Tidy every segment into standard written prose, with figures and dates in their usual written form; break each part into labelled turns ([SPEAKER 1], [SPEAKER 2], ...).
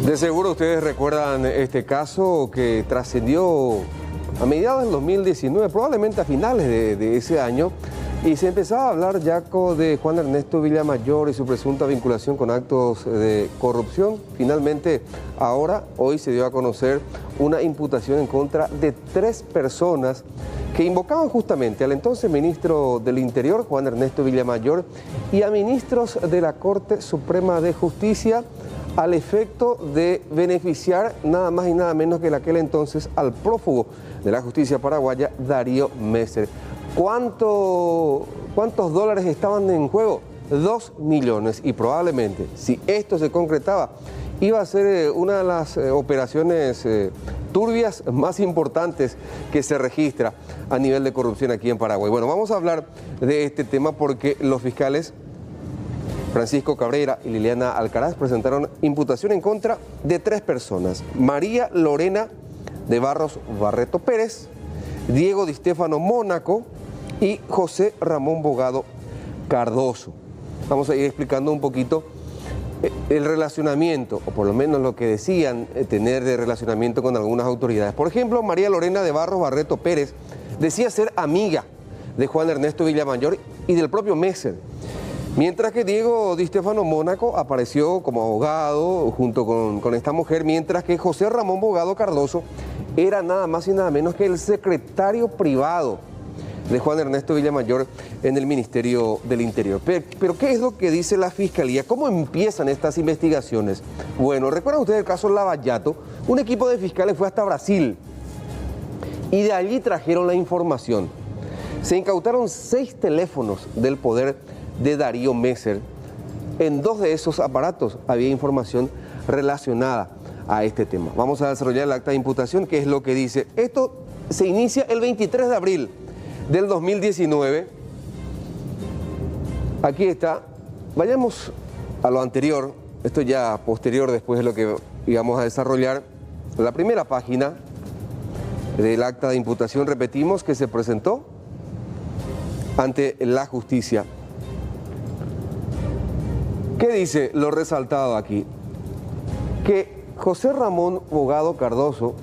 [SPEAKER 1] De seguro ustedes recuerdan este caso que trascendió a mediados del 2019, probablemente a finales de ese año, y se empezaba a hablar ya de Juan Ernesto Villamayor y su presunta vinculación con actos de corrupción. Finalmente, hoy se dio a conocer una imputación en contra de 3 personas que invocaban justamente al entonces ministro del Interior, Juan Ernesto Villamayor, y a ministros de la Corte Suprema de Justicia, al efecto de beneficiar nada más y nada menos que en aquel entonces al prófugo de la justicia paraguaya, Darío Messer. ¿Cuántos dólares estaban en juego? 2 millones, y probablemente, si esto se concretaba, iba a ser una de las operaciones turbias más importantes que se registra a nivel de corrupción aquí en Paraguay. Bueno, vamos a hablar de este tema porque los fiscales Francisco Cabrera y Liliana Alcaraz presentaron imputación en contra de 3 personas: María Lorena de Barros Barreto Pérez, Diego Di Stéfano Mónaco y José Ramón Bogado Cardoso. Vamos a ir explicando un poquito el relacionamiento, o por lo menos lo que decían tener de relacionamiento con algunas autoridades. Por ejemplo, María Lorena de Barros Barreto Pérez decía ser amiga de Juan Ernesto Villamayor y del propio Messer, mientras que Diego Di Stéfano Mónaco apareció como abogado junto con esta mujer, mientras que José Ramón Bogado Cardoso era nada más y nada menos que el secretario privado de Juan Ernesto Villamayor en el Ministerio del Interior. Pero ¿qué es lo que dice la Fiscalía? ¿Cómo empiezan estas investigaciones? Bueno, ¿recuerdan ustedes el caso Lavallato? Un equipo de fiscales fue hasta Brasil y de allí trajeron la información. Se incautaron 6 teléfonos del poder de Darío Messer. En 2 de esos aparatos había información relacionada a este tema. Vamos a desarrollar el acta de imputación, que es lo que dice. Esto se inicia el 23 de abril del 2019. Aquí está. Vayamos a lo anterior, esto ya posterior después de lo que íbamos a desarrollar. La primera página del acta de imputación, repetimos, que se presentó ante la justicia. ¿Qué dice lo resaltado aquí? Que José Ramón Bogado Cardoso,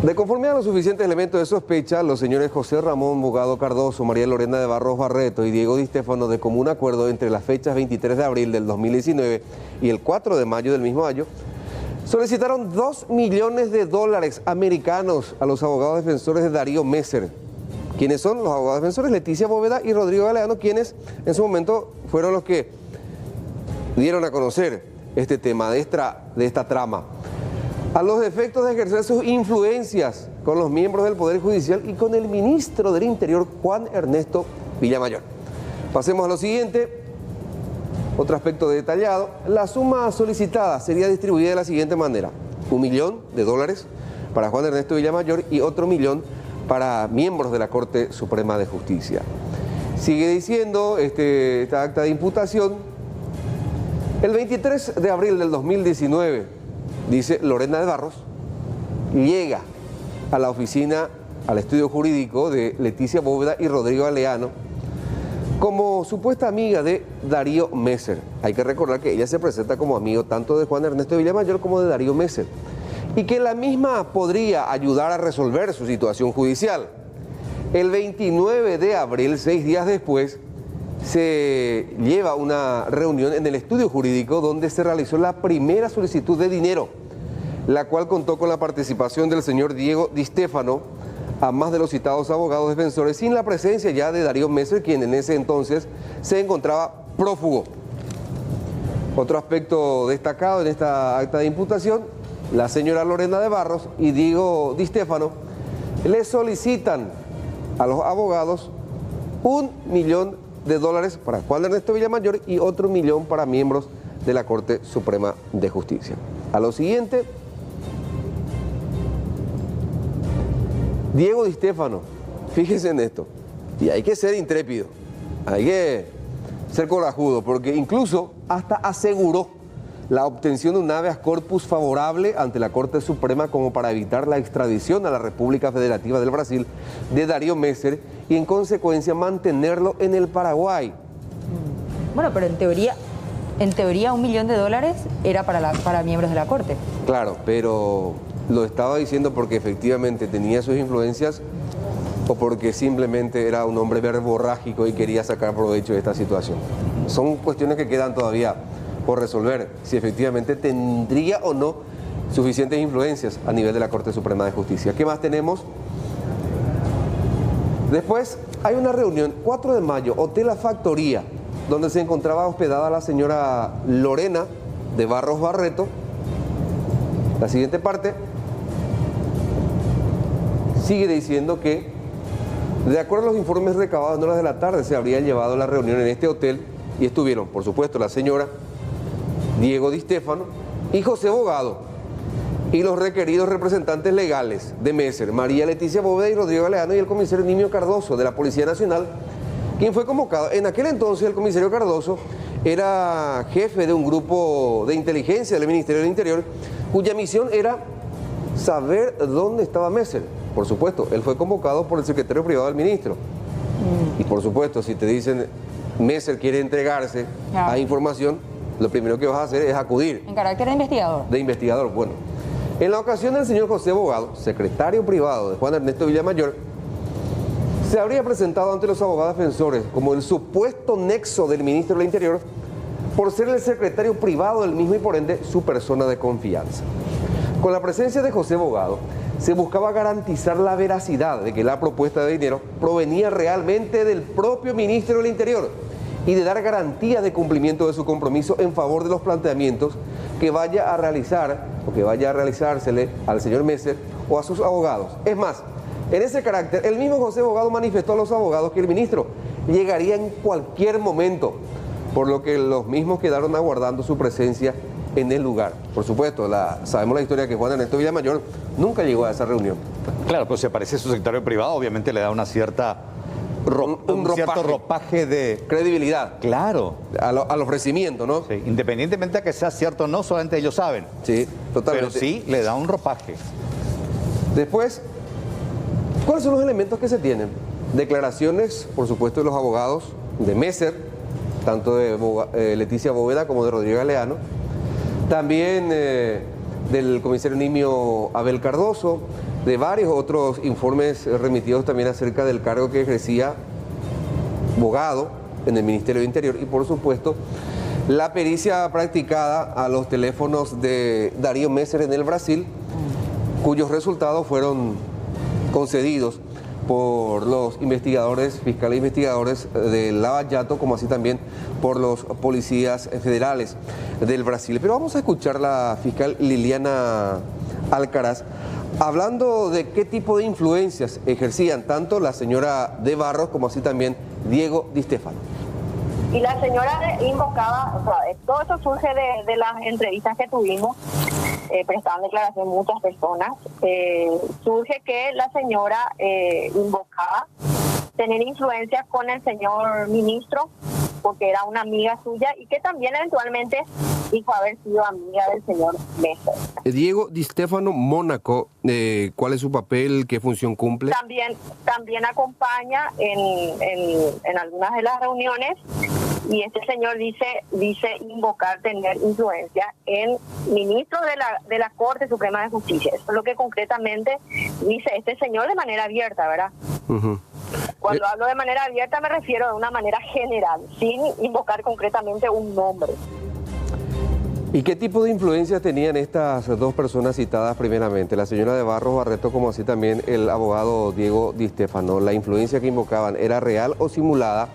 [SPEAKER 1] de conformidad a los suficientes elementos de sospecha, los señores José Ramón Bogado Cardoso, María Lorena de Barros Barreto y Diego Di Stéfano, de común acuerdo entre las fechas 23 de abril del 2019 y el 4 de mayo del mismo año, solicitaron 2 millones de dólares americanos a los abogados defensores de Darío Messer. ¿Quiénes son los abogados defensores? Leticia Bóveda y Rodrigo Galeano, quienes en su momento fueron los que dieron a conocer este tema de esta trama, a los efectos de ejercer sus influencias con los miembros del Poder Judicial y con el ministro del Interior, Juan Ernesto Villamayor. Pasemos a lo siguiente, otro aspecto detallado. La suma solicitada sería distribuida de la siguiente manera: 1 millón de dólares para Juan Ernesto Villamayor y otro 1 millón para miembros de la Corte Suprema de Justicia. Sigue diciendo esta acta de imputación. El 23 de abril del 2019, dice, Lorena de Barros llega a la oficina, al estudio jurídico de Leticia Bóveda y Rodrigo Galeano como supuesta amiga de Darío Messer. Hay que recordar que ella se presenta como amigo tanto de Juan Ernesto Villamayor como de Darío Messer, y que la misma podría ayudar a resolver su situación judicial. El 29 de abril, 6 días después, se lleva una reunión en el estudio jurídico donde se realizó la primera solicitud de dinero, la cual contó con la participación del señor Diego Di Stéfano, a más de los citados abogados defensores, sin la presencia ya de Darío Messer, quien en ese entonces se encontraba prófugo. Otro aspecto destacado en esta acta de imputación: la señora Lorena de Barros y Diego Di Stéfano le solicitan a los abogados 1 millón de dólares para Juan Ernesto Villamayor y otro 1 millón para miembros de la Corte Suprema de Justicia. A lo siguiente, Diego Di Stéfano, fíjense en esto, y hay que ser intrépido, hay que ser corajudo, porque incluso hasta aseguró la obtención de un habeas corpus favorable ante la Corte Suprema como para evitar la extradición a la República Federativa del Brasil de Darío Messer y en consecuencia mantenerlo en el Paraguay.
[SPEAKER 2] Bueno, pero en teoría En teoría, $1 millón era para miembros de la Corte.
[SPEAKER 1] Claro, pero lo estaba diciendo porque efectivamente tenía sus influencias o porque simplemente era un hombre verborrágico y quería sacar provecho de esta situación. Son cuestiones que quedan todavía por resolver, si efectivamente tendría o no suficientes influencias a nivel de la Corte Suprema de Justicia. ¿Qué más tenemos? Después hay una reunión, 4 de mayo, Hotel La Factoría, donde se encontraba hospedada la señora Lorena de Barros Barreto. La siguiente parte sigue diciendo que, de acuerdo a los informes recabados en horas de la tarde, se habría llevado la reunión en este hotel y estuvieron, por supuesto, la señora Diego Di Stéfano y José Bogado y los requeridos representantes legales de Messer, María Leticia Bóveda y Rodrigo Galeano, y el comisario Nimio Cardoso de la Policía Nacional, quien fue convocado. En aquel entonces el comisario Cardoso era jefe de un grupo de inteligencia del Ministerio del Interior, cuya misión era saber dónde estaba Messer. Por supuesto, él fue convocado por el secretario privado del ministro. Y por supuesto, si te dicen Messer quiere entregarse a información, lo primero que vas a hacer es acudir.
[SPEAKER 2] En carácter de investigador.
[SPEAKER 1] De investigador, bueno. En la ocasión del señor José Bogado, secretario privado de Juan Ernesto Villamayor, se habría presentado ante los abogados defensores como el supuesto nexo del ministro del Interior por ser el secretario privado del mismo y por ende su persona de confianza. Con la presencia de José Bogado, se buscaba garantizar la veracidad de que la propuesta de dinero provenía realmente del propio ministro del Interior y de dar garantías de cumplimiento de su compromiso en favor de los planteamientos que vaya a realizar o que vaya a realizársele al señor Messer o a sus abogados. Es más, en ese carácter, el mismo José Bogado manifestó a los abogados que el ministro llegaría en cualquier momento, por lo que los mismos quedaron aguardando su presencia en el lugar. Por supuesto, sabemos la historia que Juan Ernesto Villamayor nunca llegó a esa reunión.
[SPEAKER 3] Claro, pero si aparece su secretario privado, obviamente le da una cierta un cierto ropaje de
[SPEAKER 1] credibilidad.
[SPEAKER 3] Claro.
[SPEAKER 1] Al ofrecimiento, ¿no?
[SPEAKER 3] Sí, independientemente de que sea cierto o no, solamente ellos saben.
[SPEAKER 1] Sí, totalmente.
[SPEAKER 3] Pero sí le da un ropaje.
[SPEAKER 1] Después, ¿cuáles son los elementos que se tienen? Declaraciones, por supuesto, de los abogados de Messer, tanto de Leticia Bóveda como de Rodrigo Galeano, también del comisario Nimio Abel Cardoso, de varios otros informes remitidos también acerca del cargo que ejercía Bogado en el Ministerio de Interior y, por supuesto, la pericia practicada a los teléfonos de Darío Messer en el Brasil, cuyos resultados fueron concedidos por los investigadores, fiscales e investigadores de Lava Jato, como así también por los policías federales del Brasil. Pero vamos a escuchar a la fiscal Liliana Alcaraz hablando de qué tipo de influencias ejercían tanto la señora de Barros como así también Diego Di Stéfano.
[SPEAKER 4] Y la señora invocaba, o sea, todo eso surge de las entrevistas que tuvimos, prestaban declaración muchas personas, surge que la señora invocaba tener influencias con el señor ministro, porque era una amiga suya y que también eventualmente dijo haber sido amiga del señor Messer.
[SPEAKER 1] Diego Di Stéfano Mónaco, ¿cuál es su papel? ¿Qué función cumple?
[SPEAKER 4] También acompaña en algunas de las reuniones y este señor dice invocar tener influencia en ministros de la Corte Suprema de Justicia. Eso es lo que concretamente dice este señor de manera abierta, ¿verdad? Uh-huh. Cuando hablo de manera abierta me refiero de una manera general, sin invocar concretamente un nombre.
[SPEAKER 1] ¿Y qué tipo de influencias tenían estas dos personas citadas primeramente? La señora de Barros Barreto como así también el abogado Diego Di Stéfano. ¿La influencia que invocaban era real o simulada?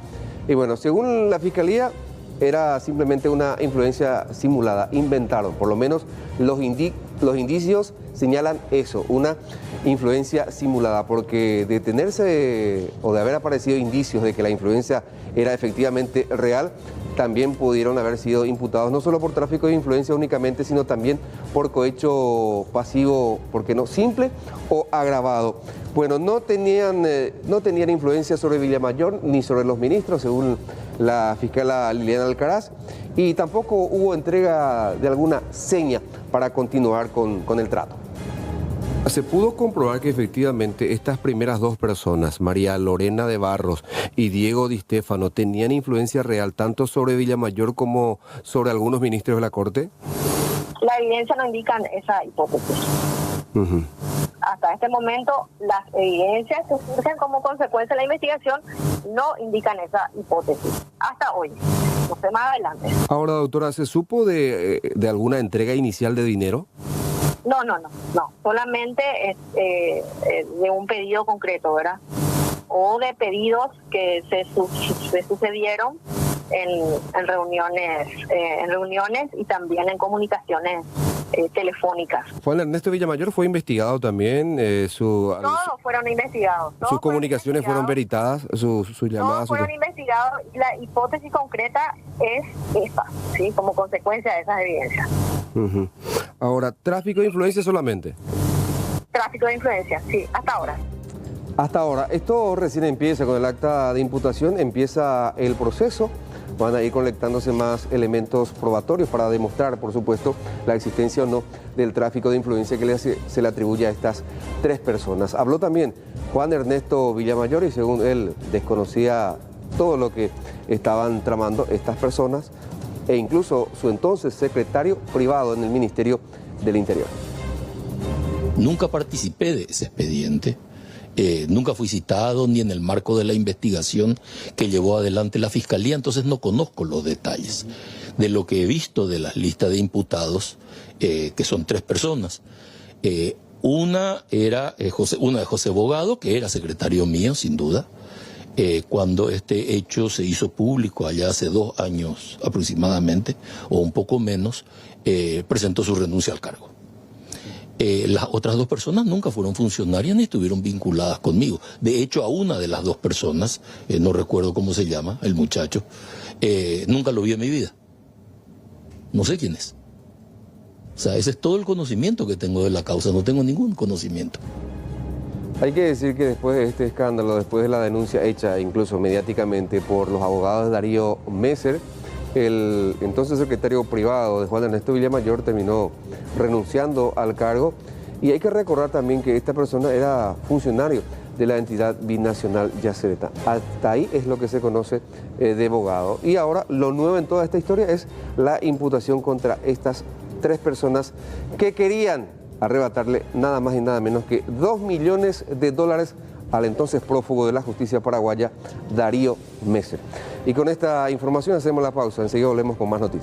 [SPEAKER 1] Y bueno, según la Fiscalía, era simplemente una influencia simulada, inventaron. Por lo menos los indicios señalan eso, una influencia simulada, porque de tenerse o de haber aparecido indicios de que la influencia era efectivamente real, también pudieron haber sido imputados no solo por tráfico de influencia únicamente, sino también por cohecho pasivo, porque no, simple o agravado. Bueno, no tenían influencia sobre Villamayor ni sobre los ministros, según la fiscal Liliana Alcaraz, y tampoco hubo entrega de alguna seña para continuar con el trato. Se pudo comprobar que efectivamente estas primeras dos personas, María Lorena de Barros y Diego Di Stéfano, tenían influencia real tanto sobre Villamayor como sobre algunos ministros de la Corte.
[SPEAKER 4] La evidencia no indica esa hipótesis. Hasta este momento, las evidencias que surgen como consecuencia de la investigación no indican esa hipótesis. Hasta hoy. No sé más adelante.
[SPEAKER 1] Ahora, doctora, ¿se supo de alguna entrega inicial de dinero?
[SPEAKER 4] No. Solamente de un pedido concreto, ¿verdad? O de pedidos que se sucedieron en reuniones y también en comunicaciones telefónicas.
[SPEAKER 1] Juan Ernesto Villamayor fue investigado también.
[SPEAKER 4] Todos fueron investigados.
[SPEAKER 1] Sus comunicaciones fueron veritadas, sus llamadas.
[SPEAKER 4] Todos fueron investigados y la hipótesis concreta es esa, ¿sí? Como consecuencia de esas evidencias.
[SPEAKER 1] Ahora, ¿tráfico de influencia solamente?
[SPEAKER 4] Tráfico de influencia, sí, hasta ahora.
[SPEAKER 1] Hasta ahora. Esto recién empieza con el acta de imputación, empieza el proceso. Van a ir colectándose más elementos probatorios para demostrar, por supuesto, la existencia o no del tráfico de influencia que se le atribuye a estas tres personas. Habló también Juan Ernesto Villamayor y según él desconocía todo lo que estaban tramando estas personas e incluso su entonces secretario privado en el Ministerio del Interior.
[SPEAKER 5] Nunca participé de ese expediente. Nunca fui citado ni en el marco de la investigación que llevó adelante la Fiscalía, entonces no conozco los detalles de lo que he visto de las listas de imputados, que son tres personas. Una de José Bogado, que era secretario mío, sin duda, cuando este hecho se hizo público allá hace 2 años aproximadamente, o un poco menos, presentó su renuncia al cargo. Las otras 2 personas nunca fueron funcionarias ni estuvieron vinculadas conmigo. De hecho, a una de las 2 personas, no recuerdo cómo se llama, el muchacho, nunca lo vi en mi vida. No sé quién es. O sea, ese es todo el conocimiento que tengo de la causa, no tengo ningún conocimiento.
[SPEAKER 1] Hay que decir que después de este escándalo, después de la denuncia hecha incluso mediáticamente por los abogados de Darío Messer, el entonces secretario privado de Juan Ernesto Villamayor terminó renunciando al cargo y hay que recordar también que esta persona era funcionario de la entidad binacional Yacyretá. Hasta ahí es lo que se conoce de Bogado. Y ahora lo nuevo en toda esta historia es la imputación contra estas 3 personas que querían arrebatarle nada más y nada menos que $2 millones al entonces prófugo de la justicia paraguaya, Darío Messer. Y con esta información hacemos la pausa, enseguida volvemos con más noticias.